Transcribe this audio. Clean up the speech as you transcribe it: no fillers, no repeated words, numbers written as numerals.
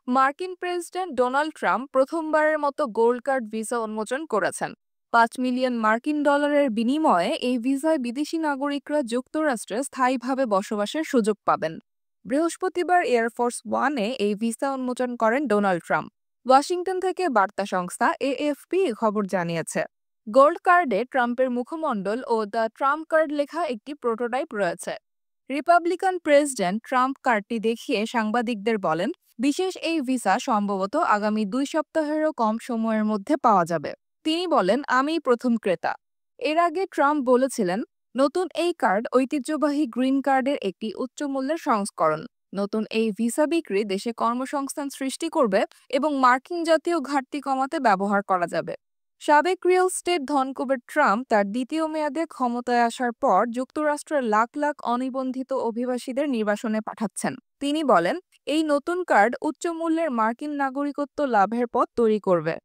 মার্কিন president Donald Trump প্রথমবারের মতো গোল্ড কার্ড ভিসা উন্মোচন করেছেন। ৫ মিলিয়ন মার্কিন ডলারের বিনিময়ে এই ভিসায় বিদেশি নাগরিকরা যুক্তরাষ্ট্রে স্থায়ীভাবে বসবাসের সুযোগ পাবেন। বৃহস্পতিবার এয়ারফোর্স ওয়ানে এই ভিসা উন্মোচন করেন ডোনাল্ড ট্রাম্প। ওয়াশিংটন থেকে বার্তা সংস্থা এএফপি খবর জানিয়েছে। গোল্ড কার্ডে ট্রাম্পের মুখমণ্ডল ও দ্য ট্রাম্প কার্ড লেখা একটি প্রোটোটাইপ রয়েছে। রিপাবলিকান প্রেসিডেন্ট ট্রাম্প কার্ডটি দেখিয়ে সাংবাদিকদের বলেন, বিশেষ এই ভিসা সম্ভবত আগামী ২ সপ্তাহেরও কম সময়ের মধ্যে পাওয়া যাবে। তিনি বলেন, আমি প্রথম ক্রেতা। এর আগে ট্রাম্প বলেছিলেন, নতুন এই কার্ড ঐতিহ্যবাহী গ্রিন কার্ডের একটি উচ্চ মূল্যের সংস্করণ। নতুন এই ভিসা বিক্রি দেশে কর্মসংস্থান সৃষ্টি করবে এবং মার্কিন জাতীয় ঘাটতি কমাতে ব্যবহার করা যাবে। সাবেক রিয়েল স্টেট ধনকুবের ট্রাম্প তার দ্বিতীয় মেয়াদে ক্ষমতায় আসার পর যুক্তরাষ্ট্রের লাখ লাখ অনিবন্ধিত অভিবাসীদের নির্বাসনে পাঠাচ্ছেন। তিনি বলেন, এই নতুন কার্ড উচ্চ মূল্যের মার্কিন নাগরিকত্ব লাভের পথ তৈরি করবে।